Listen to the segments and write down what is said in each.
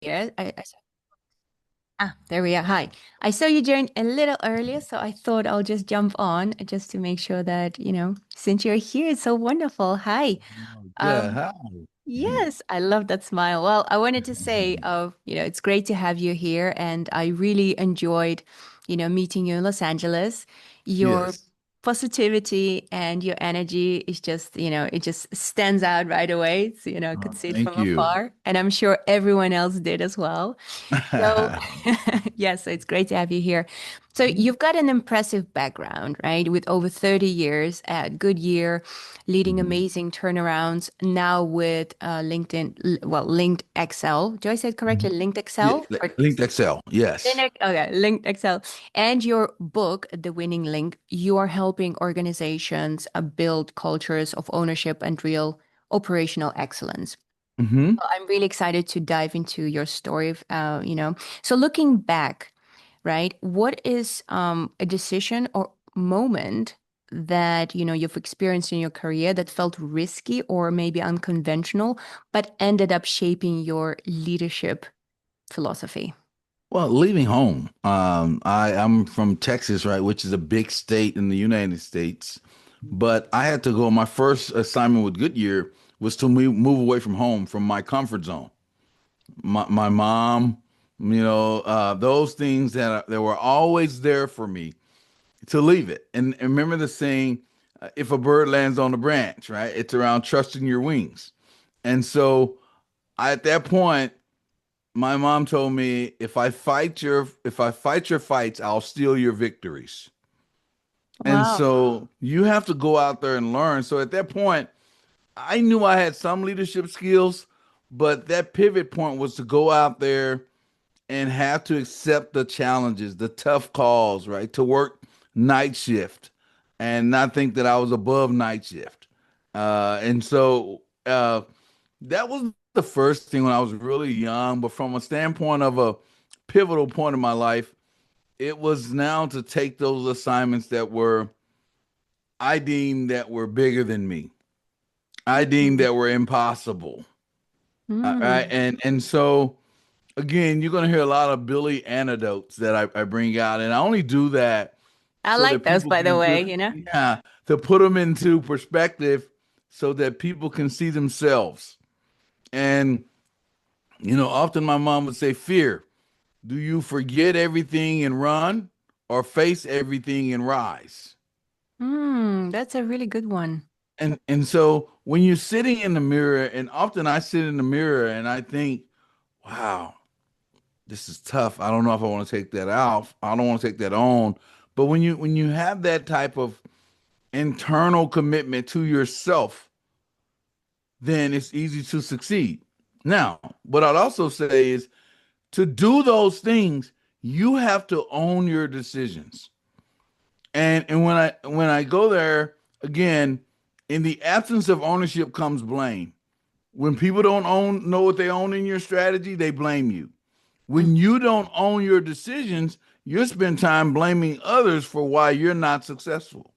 Yeah, there we are. Hi. I saw you joined a little earlier, so I thought I'll just jump on just to make sure that, since you're here, it's so wonderful. Hi. Oh, yeah, Um, hi. yes, I love that smile. Well, I wanted to say, it's great to have you here, and I really enjoyed, meeting you in Los Angeles. Your Yes. positivity and your energy is just, it just stands out right away. So, I could see it Thank from you. afar, and I'm sure everyone else did as well. So, yes, so it's great to have you here. So, you've got an impressive background, right? With over 30 years at Goodyear, leading Mhm. amazing turnarounds. Now with LinkedXL. Do I say it correctly? Mhm. Yeah, LinkedXL or LinkedXL. Yes. Okay, LinkedXL. And your book, The Winning Link, you are helping organizations build cultures of ownership and real operational excellence. Hmm. Well, I'm really excited to dive into your story. So looking back, right, what is a decision or moment that you've experienced in your career that felt risky or maybe unconventional, but ended up shaping your leadership philosophy? Well, leaving home. I'm from Texas, right, which is a big state in the United States. But I had to go. My first assignment with Goodyear was to move away from home, from my comfort zone. My mom, those things that were always there for me, to leave it. And remember the saying, if a bird lands on the branch, right? It's around trusting your wings. And so at that point, my mom told me, if I fight your fights, I'll steal your victories. And Wow. so you have to go out there and learn. So at that point, I knew I had some leadership skills, but that pivot point was to go out there and have to accept the challenges, the tough calls, right? To work night shift and not think that I was above night shift. And so that was the first thing when I was really young. But from a standpoint of a pivotal point in my life, it was now to take those assignments that I deemed that were bigger than me. I deemed Mm. that were impossible. Right. Mm. And so again, you're going to hear a lot of Billy anecdotes that I bring out, and I only do that I so like that those, people by the can way, really, yeah, to put them into perspective, so that people can see themselves. And often my mom would say, "Fear, do you forget everything and run, or face everything and rise?" That's a really good one. And so when you're sitting in the mirror, and often I sit in the mirror and I think, "Wow, this is tough. I don't know if I want to take that off. I don't want to take that on." But when you have that type of internal commitment to yourself, then it's easy to succeed. Now, what I'd also say is, to do those things, you have to own your decisions. And when I go there again, in the absence of ownership comes blame. When people don't know what they own in your strategy, they blame you. When you don't own your decisions, you spend time blaming others for why you're not successful.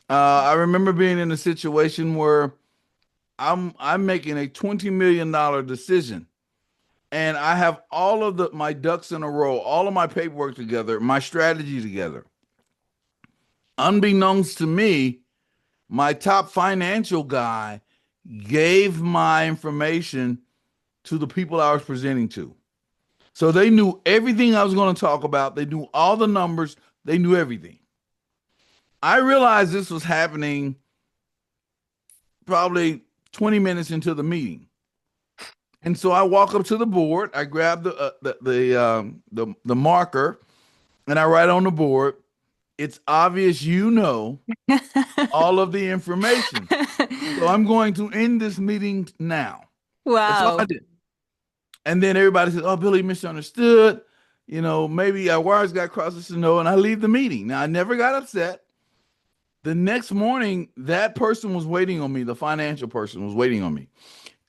I remember being in a situation where I'm making a $20 million decision, and I have all of my ducks in a row, all of my paperwork together, my strategy together. Unbeknownst to me, my top financial guy gave my information to the people I was presenting to. So they knew everything I was going to talk about. They knew all the numbers. They knew everything. I realized this was happening probably 20 minutes into the meeting. And so I walk up to the board. I grab the marker, and I write on the board, "It's obvious you know all of the information. So I'm going to end this meeting now." That's all I Wow. did. And then everybody says, "Oh, Billy misunderstood. Maybe our wires got crossed." I said, "No," and I leave the meeting. Now, I never got upset. The next morning, that person was waiting on me. The financial person was waiting on me.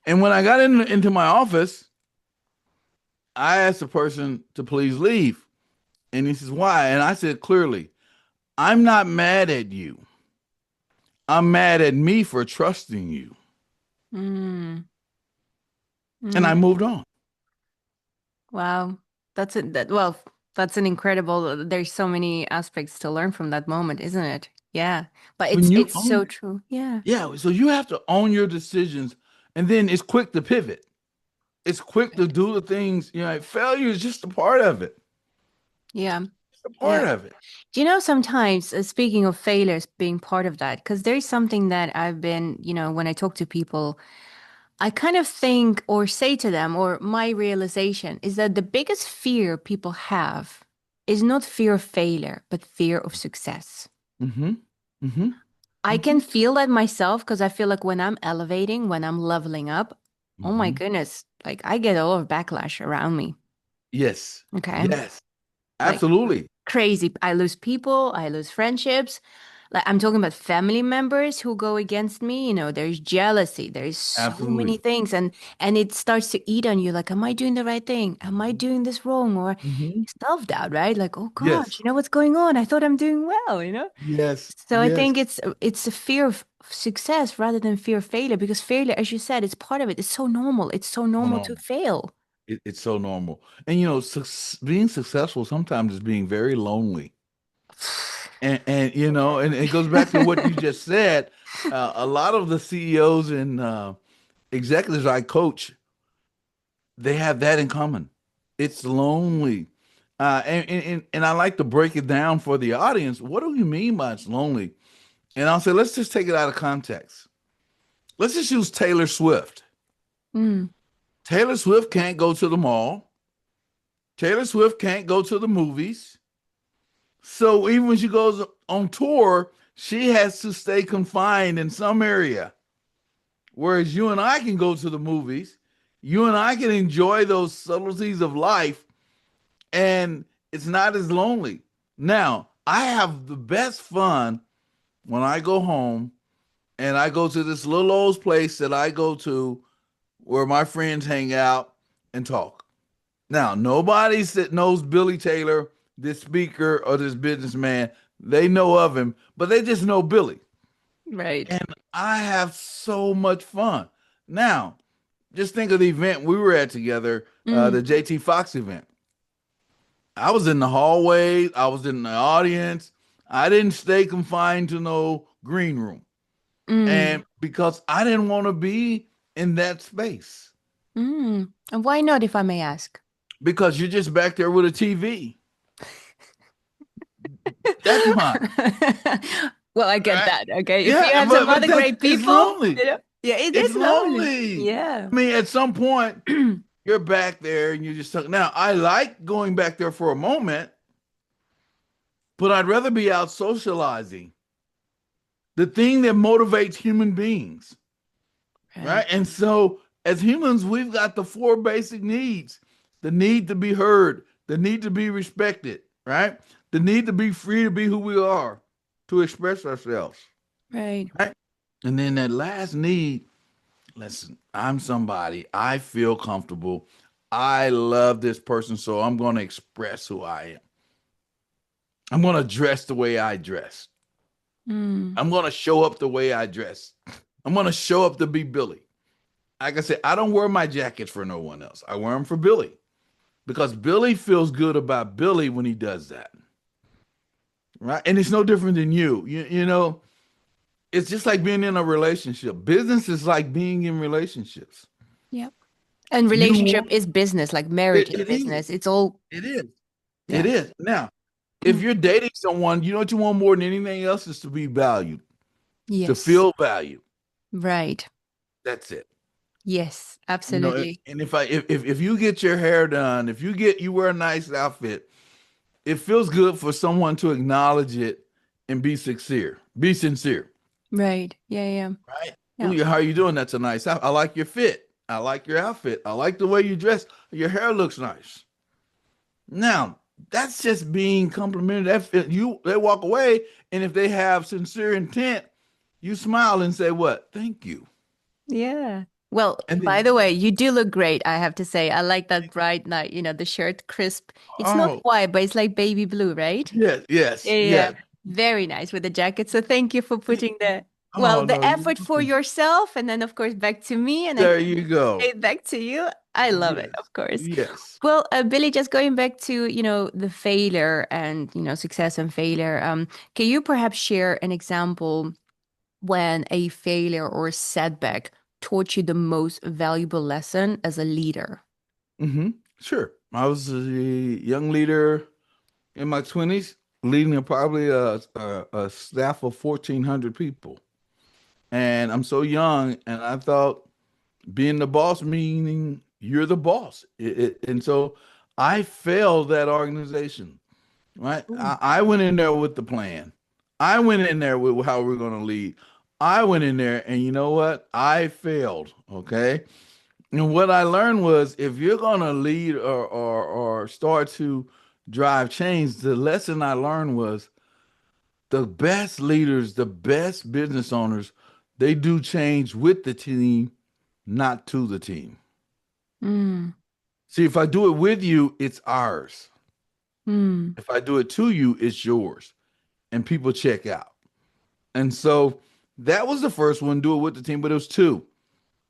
And when I got into my office, I asked the person to please leave. And he says, "Why?" And I said clearly, "I'm not mad at you. I'm mad at me for trusting you." Mm. And I Mm. moved on. Wow. Well, that's an incredible, there's so many aspects to learn from that moment, isn't it? Yeah. But When you it's so own, true. Yeah. yeah, so you have to own your decisions, and then it's quick to pivot. It's quick to Right. do the things, like failure is just a part of it. Yeah. It's a part Yeah. of it. Do you know sometimes, speaking of failures being part of that, because there's something that I've been, when I talk to people, I kind of think or say to them, or my realization is that the biggest fear people have is not fear of failure, but fear of success. Mm-hmm. Mm-hmm. I Mm-hmm. can feel that myself because I feel like when I'm elevating, when I'm leveling up, oh my Mm-hmm. goodness, like I get a lot of backlash around me. Yes. Okay. Yes. Like Absolutely. crazy. I lose people, I lose friendships. Like I'm talking about family members who go against me. There's jealousy, there's so many Absolutely. things, and it starts to eat on you. Like, am I doing the right thing? Am I doing this wrong? Or Mm-hmm. self-doubt, right? Like, oh gosh, Yes. what's going on? I thought I'm doing well. Yes. So I Yes. think it's a fear of success rather than fear of failure because failure, as you said, it's part of it. It's so normal. It's so So normal to normal. fail. It's so normal. And being successful sometimes is being very lonely. And and it goes back to what you just said. A lot of the CEOs and executives I coach, they have that in common. It's lonely. And I like to break it down for the audience. What do you mean by it's lonely? And I'll say, let's just take it out of context. Let's just use Taylor Swift. Mm, Taylor Swift can't go to the mall. Taylor Swift can't go to the movies. So even when she goes on tour, she has to stay confined in some area. Whereas you and I can go to the movies, you and I can enjoy those subtleties of life, and it's not as lonely. Now, I have the best fun when I go home and I go to this little old place that I go to where my friends hang out and talk. Now, nobody that knows Billy Taylor, this speaker or this businessman, they know of him, but they just know Billy. right. And I have so much fun. Now, just think of the event we were at together, Mm, the JT Fox event. I was in the hallway, I was in the audience. I didn't stay confined to no green room. mm, And because I didn't want to be in that space, And why not, if I may ask? because you're just back there with a TV. That's why. Well, I get Right? that. Okay. If you Yeah, have some but other that's great it's people, lonely. yeah, it It's is lonely. lonely. Yeah. I mean, at some point, you're back there and you're just talking. Now, I like going back there for a moment, but I'd rather be out socializing. The thing that motivates human beings, right? Right. And so, as humans, we've got the four basic needs: the need to be heard, the need to be respected, right? The need to be free to be who we are, to express ourselves, Right. right? And then that last need, listen, I'm somebody, I feel comfortable. I love this person, so I'm going to express who I am. I'm going to dress the way I dress. Mm, I'm going to show up the way I dress. I'm going to show up to be Billy. Like I said, I don't wear my jackets for no one else. I wear them for Billy because Billy feels good about Billy when he does that. Right. And it's no different than you. It's just like being in a relationship. Business is like being in relationships. yep. And You relationship want is business, like marriage is it is. business. It's all, It is. It yeah. is. Now, if you're dating someone, you know what you want more than anything else is to be valued, to Yes. feel valued. Right. That's it. Yes, absolutely. And if you get your hair done, if you wear a nice outfit, it feels good for someone to acknowledge it and be sincere. Be sincere, Right. Yeah, yeah. right? Yeah. Ooh, how are you doing? That's a nice outfit. I like your fit. I like your outfit. I like the way you dress. Your hair looks nice. Now, that's just being complimented. They walk away, and if they have sincere intent, you smile and say, "What? Thank you." Yeah. Well, And by then, the way, you do look great, I have to say. I like that bright night, the shirt crisp. It's not oh, white, but it's like baby blue, right? yes, Yeah, yes, yeah. yes. Very nice with the jacket. So thank you for putting that. Well, Oh the no, you're effort for welcome. yourself, and then of course back to me, and I There can you go. say back to you. I love it, Yes. of course. Yes. Well, Billy, just going back to, the failure and, success and failure. Can you perhaps share an example when a failure or setback taught you the most valuable lesson as a leader? hmm Sure. I was a young leader in my 20s, leading probably a staff of 1,400 people. And I'm so young, and I thought being the boss meaning you're the boss. And so I failed that organization, right? Ooh. I went in there with the plan. I went in there with how we're going to lead. I went in there, and you know what? I failed. Okay. And what I learned was if you're going to lead or start to drive change, the lesson I learned was the best leaders, the best business owners, they do change with the team, not to the team. Mm, See, if I do it with you, it's ours. mm, If I do it to you, it's yours. And people check out. And so that was the first one, do it with the team, but it was two.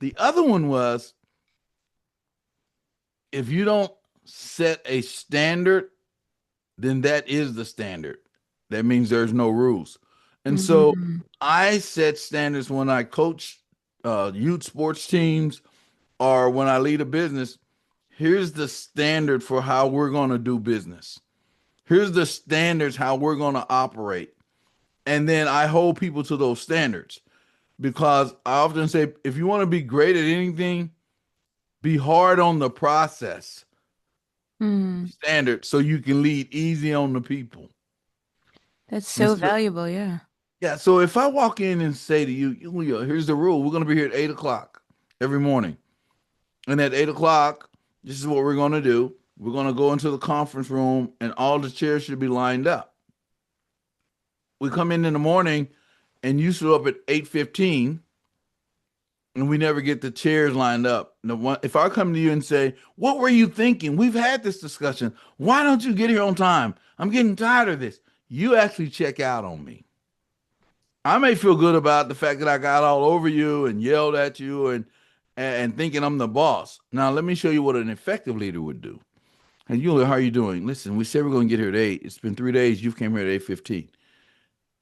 The other one was if you don't set a standard, then that is the standard. That means there's no rules. And so mm, I set standards when I coach youth sports teams or when I lead a business. Here's the standard for how we're going to do business. Here's the standards how we're going to operate. And then I hold people to those standards because I often say if you want to be great at anything, be hard on the process mm. standard so you can lead easy on the people. That's And so so, valuable, yeah. yeah, so if I walk in and say to you, Julio, here's the rule. We're going to be here at 8 o'clock every morning. And at 8 o'clock, this is what we're going to do. We're going to go into the conference room and all the chairs should be lined up. We come in the morning and you show up at 8:15 and we never get the chairs lined up. If I come to you and say, "What were you thinking? We've had this discussion. Why don't you get here on time? I'm getting tired of this." You actually check out on me. I may feel good about the fact that I got all over you and yelled at you and thinking I'm the boss. Now, let me show you what an effective leader would do. And you, how are you doing? Listen, we said we're going to get here at 8. It's been 3 days. You've came here at 8:15.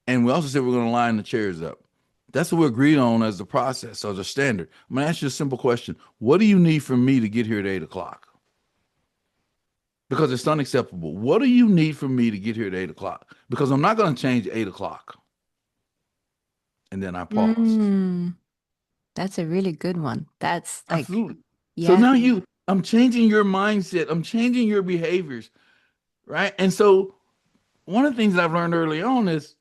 And we also said we're going to line the chairs up. That's what we agreed on as the process, as a standard. I'm going to ask you a simple question. What do you need from me to get here at 8 o'clock? Because it's unacceptable. What do you need from me to get here at 8 o'clock? Because I'm not going to change 8 o'clock. And then I paused. Mm, that's a really good one. That's like, Absolutely. So yeah. now I'm changing your mindset. I'm changing your behaviors, right? And so one of the things that I've learned early on is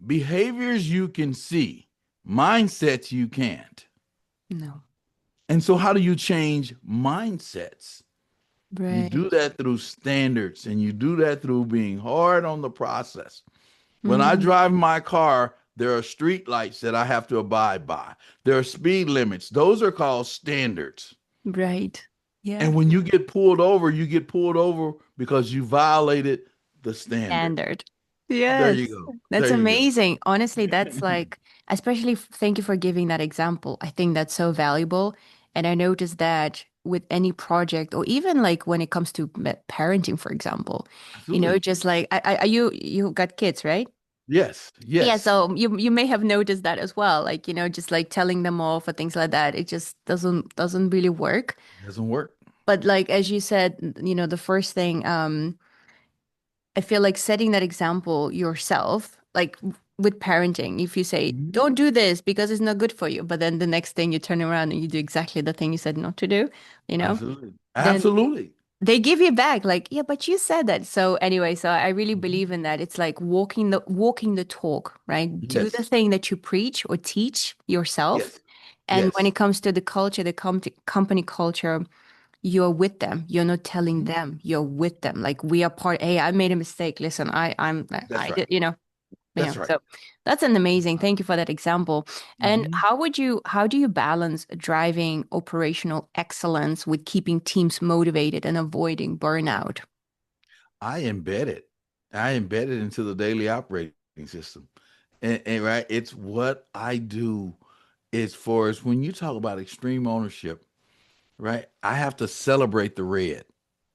behaviors you can see, mindsets you can't. No. And so how do you change mindsets? You do Right. that through standards and you do that through being hard on the process. When I Mm, drive my car, there are street lights that I have to abide by. There are speed limits. Those are called standards. right. And Yeah. when you get pulled over because you violated the standard. Standard. There you Yes. go. That's There you go. amazing. Honestly, that's like, especially thank you for giving that example. I think that's so valuable. And I noticed that with any project or even like when it comes to parenting, for example, Absolutely. just like you got kids, right? Yes. Yeah, Yes. so you may have noticed that as well. Like, just like telling them off or things like that. It just doesn't really work. It doesn't work. But like as you said, the first thing, I feel like setting that example yourself, like with parenting, if you say, Mhm. don't do this because it's not good for you, but then the next thing you turn around and you do exactly the thing you said not to do, you know, Absolutely. then Absolutely. they give you back like, yeah, but you said that. So anyway, so I really Mhm. believe in that. It's like walking the talk, right? Do the Yes. thing that you preach or teach yourself. Yes. And when Yes. it comes to the culture, the company culture, you're with them. You're not telling Mhm. them. You're with them. Like we are part. Hey, I made a mistake. Listen, That's I right. did. Yeah. That's right. So that's an amazing. Thank you for that example. And Mhm. how do you balance driving operational excellence with keeping teams motivated and avoiding burnout? I embed it. I embed it into the daily operating system. and right, it's what I do. Is for us when you talk about extreme ownership, right? I have to celebrate the red,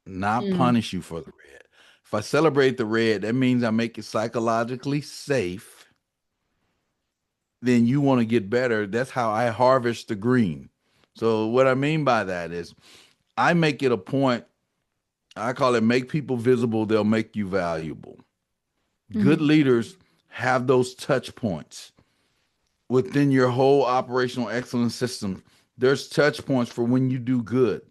not Mm. punish you for the red. If I celebrate the red, that means I make it psychologically safe. Then you want to get better. That's how I harvest the green. So what I mean by that is I make it a point, I call it make people visible, they'll make you valuable. Good Mm-hmm. leaders have those touch points within your whole operational excellence system. There's touch points for when you do good.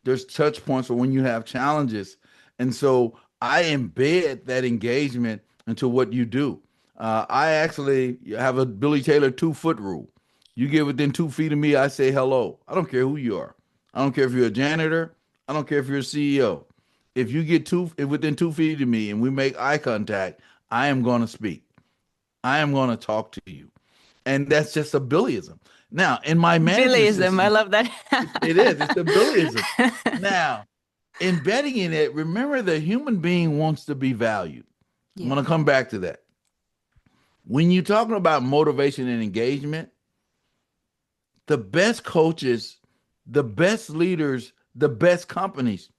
There's touch points for when you have challenges. And so I embed that engagement into what you do. I actually have a Billy Taylor 2 foot rule. You get within 2 feet of me, I say hello. I don't care who you are. I don't care if you're a janitor. I don't care if you're a CEO. If you get within 2 feet of me and we make eye contact, I am going to speak. I am going to talk to you. And that's just a Billyism. Now, in my management Billyism. I system, love that. it is. It's a Billyism. Now, embedding in it, remember the human being wants to be valued. I'm Yeah. going to come back to that. When you're talking about motivation and engagement, the best coaches, the best leaders, the best companies,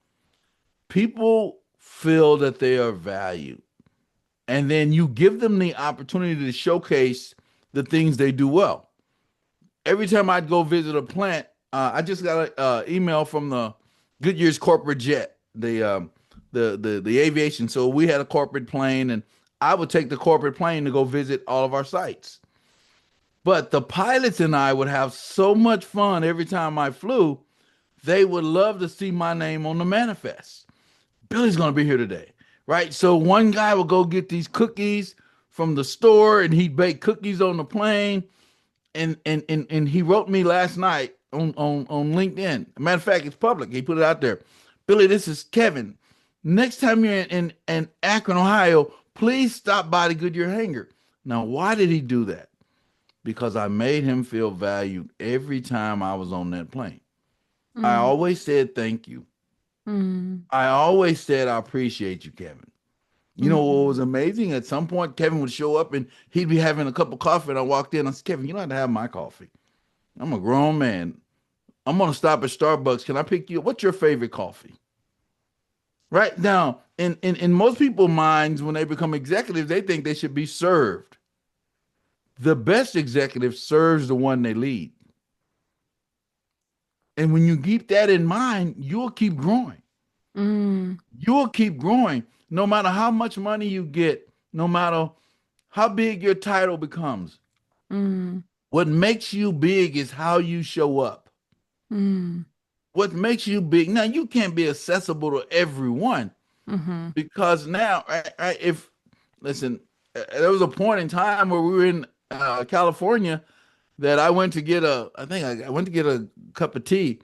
people feel that they are valued. And then you give them the opportunity to showcase the things they do well. Every time I'd go visit a plant, I just got an email from the Goodyear's corporate jet, the aviation. So we had a corporate plane, and I would take the corporate plane to go visit all of our sites. But the pilots and I would have so much fun every time I flew. They would love to see my name on the manifest. Billy's going to be here today, right? So one guy would go get these cookies from the store, and he'd bake cookies on the plane. And he wrote me last night on LinkedIn. Matter of fact, it's public. He put it out there. Billy, this is Kevin. Next time you're in Akron, Ohio, please stop by the Goodyear hangar. Now, why did he do that? Because I made him feel valued every time I was on that plane. I Mm, always said thank you. mm, I always said I appreciate you, Kevin. You know what was mm. amazing? At some point, Kevin would show up and he'd be having a cup of coffee, and I walked in. I said, Kevin, you don't have to have my coffee. I'm a grown man. I'm gonna stop at Starbucks. Can I pick you up? What's your favorite coffee? Right now, in most people's minds, when they become executives, they think they should be served. The best executive serves the one they lead. And when you keep that in mind, you'll keep growing. Mm, You'll keep growing no matter how much money you get, no matter how big your title becomes. mm, What makes you big is how you show up. mm, What makes you big? Now, you can't be accessible to everyone mm-hmm. because now, right, if, listen, there was a point in time where we were in California that I went to get I think I went to get a cup of tea,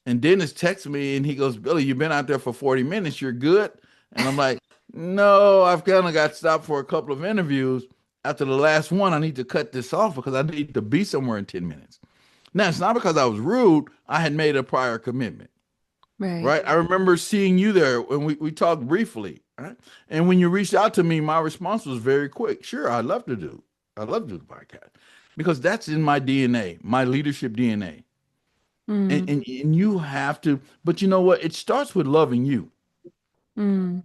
and Dennis texts me and he goes, Billy, you've been out there for 40 minutes. You're good. And I'm like, no, I've kind of got stopped for a couple of interviews. After the last one, I need to cut this off because I need to be somewhere in 10 minutes. Now, it's not because I was rude. I had made a prior commitment, Right. right? I remember seeing you there when we talked briefly, right? And when you reached out to me, my response was very quick. Sure, I'd love to do the podcast because that's in my DNA, my leadership DNA. Mm, And you have to, but you know what? It starts with loving you. mm.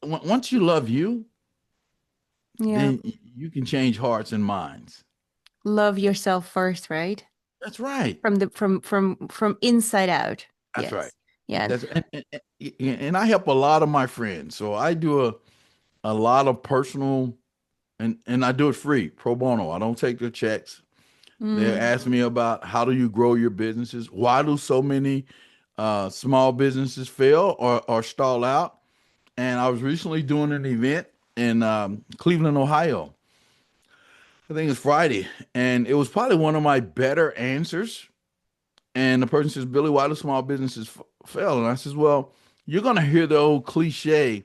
Once you love you, Yeah. then you can change hearts and minds. Love yourself first, right? That's right. From the from inside out. That's right. Yes. Yeah. That's and I help a lot of my friends. So I do a lot of personal and I do it free, pro bono. I don't take their checks. They Mm, ask me about how do you grow your businesses? Why do so many small businesses fail or stall out? And I was recently doing an event in Cleveland, Ohio. I think it's Friday, and it was probably one of my better answers. And the person says, Billy, why do small businesses fail? And I says, well, you're going to hear the old cliche,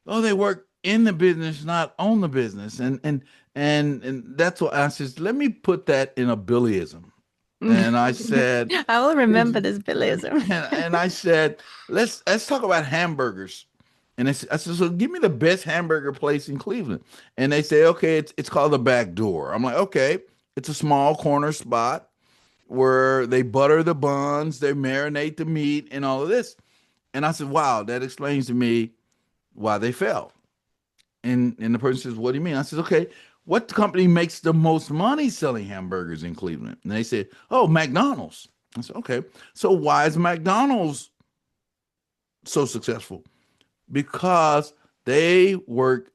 oh, they work in the business, not on the business. And that's what I says, let me put that in a Billyism. mm. And I said, I will it's, remember this Billyism. and I said, let's talk about hamburgers. And I said, so give me the best hamburger place in Cleveland. And they say, okay, it's called the Back Door. I'm like, okay, it's a small corner spot where they butter the buns, they marinate the meat, and all of this. And I said, wow, that explains to me why they fell. And the person says, what do you mean? I said, okay, what company makes the most money selling hamburgers in Cleveland? And they said, oh, McDonald's. I said, okay, so why is McDonald's so successful? Because they work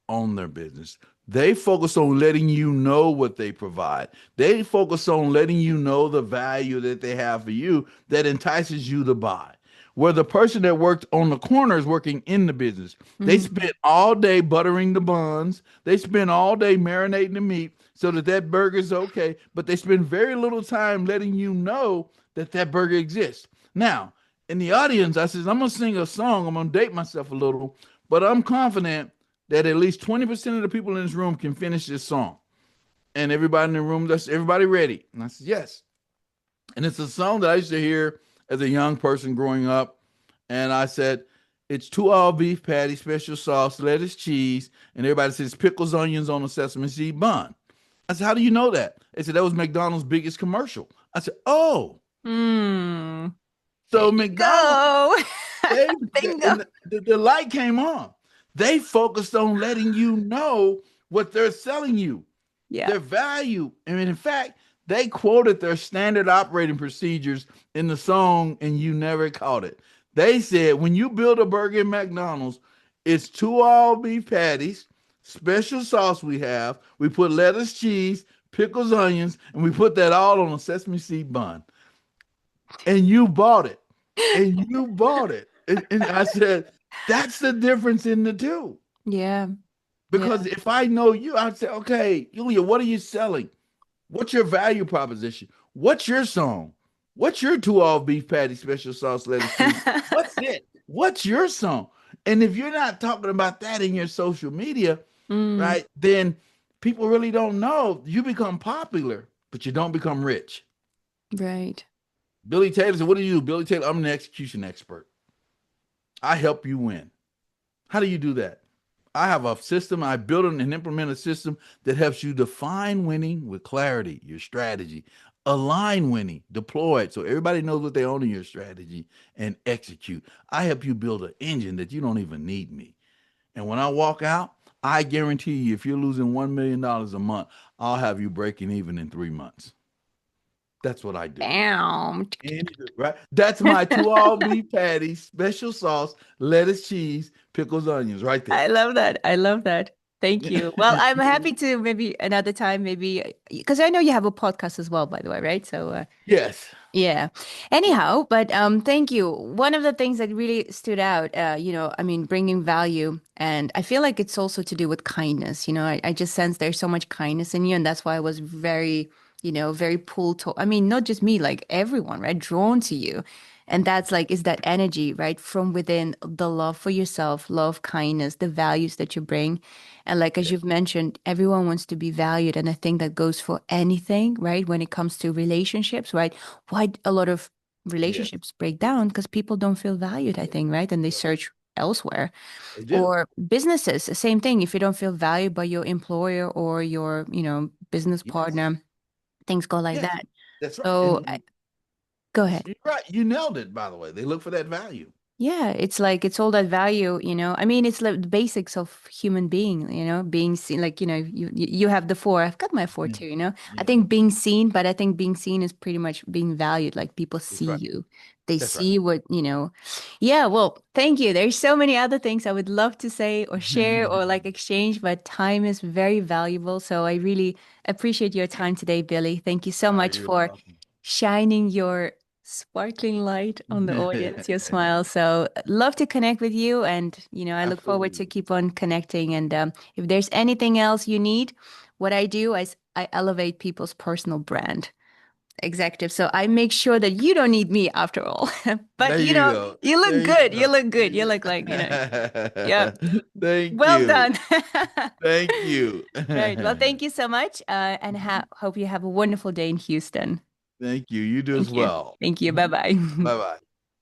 on their business. They focus on letting you know what they provide. They focus on letting you know the value that they have for you that entices you to buy. Where the person that worked on the corner is working in the business. They Mm, spent all day buttering the buns. They spend all day marinating the meat so that that burger is okay, but they spend very little time letting you know that that burger exists. Now, in the audience, I says, I'm going to sing a song. I'm going to date myself a little, but I'm confident that at least 20% of the people in this room can finish this song. And everybody in the room, that's everybody ready. And I said, yes. And it's a song that I used to hear as a young person growing up. And I said, it's two all beef patty, special sauce, lettuce, cheese. And everybody says pickles, onions on a sesame seed bun. I said, how do you know that? They said, that was McDonald's biggest commercial. I said, oh, mm. There so you McDonald's, go. Bingo. and the light came on. They focused on letting you know what they're selling you, Yeah. their value. And in fact, they quoted their standard operating procedures in the song, and you never caught it. They said, when you build a burger in McDonald's, it's two all beef patties, special sauce we have. We put lettuce, cheese, pickles, onions, and we put that all on a sesame seed bun. And you bought it. And you bought it. And I said, that's the difference in the two. Yeah. Because Yeah. if I know you, I'd say, okay, Julia, what are you selling? What's your value proposition? What's your song? What's your two all beef patty, special sauce, lettuce, cheese? What's it? What's your song? And if you're not talking about that in your social media, Mm, right, then people really don't know. You become popular, but you don't become rich. right. Billy Taylor said, what do you do? Billy Taylor, I'm an execution expert. I help you win. How do you do that? I have a system. I build and implement a system that helps you define winning with clarity, your strategy, align winning, deploy it so everybody knows what they own in your strategy, and execute. I help you build an engine that you don't even need me. And when I walk out, I guarantee you, if you're losing $1 million a month, I'll have you breaking even in 3 months. That's what I do. Bam. And right, that's my two all beef patty, special sauce, lettuce, cheese, pickles, onions, right I there. love that. I love that. Thank you. Well, I'm happy to maybe another time, maybe because I know you have a podcast as well, by the way, right? So, Yes. yeah. Anyhow, but thank you. One of the things that really stood out, I mean, bringing value, and I feel like it's also to do with kindness. I just sense there's so much kindness in you, and that's why I was very, very pulled to. I mean, not just me, like everyone, right? Drawn to you. And that's like, is that energy, right? From within the love for yourself, love, kindness, the values that you bring. And like, as Yes. you've mentioned, everyone wants to be valued. And I think that goes for anything, right? When it comes to relationships, right? Why a lot of Yes. relationships break down because people don't feel valued, I think, right? And they search elsewhere. They do. Or businesses, the same thing. If you don't feel valued by your employer or your, business Yes. partner, things go like Yes. that. That's right. So go ahead. You're right. You nailed it, by the way. They look for that value. Yeah, it's like it's all that value. I mean, it's like the basics of human being, being seen. Like, you have the four. I've got my four Yeah. too. I Yeah. think being seen, but I think being seen is pretty much being valued. Like people That's see right. you. They That's right. see what. Yeah, well, thank you. There's so many other things I would love to say or share or like exchange, but time is very valuable. So I really appreciate your time today, Billy. Thank you so much You're for welcome. shining your sparkling light on the audience, your smile. So love to connect with you. And, I look forward to Absolutely. keep on connecting. And if there's anything else you need, what I do is I elevate people's personal brand executive. So I make sure that you don't need me after all. But, There you go. you look There you good. You go. look good. You look like, yeah, Thank well you. done. Thank you. Right. Well, thank you so much. And hope you have a wonderful day in Houston. Thank you. You do as Thank you. well. Thank you. Bye bye. Bye bye.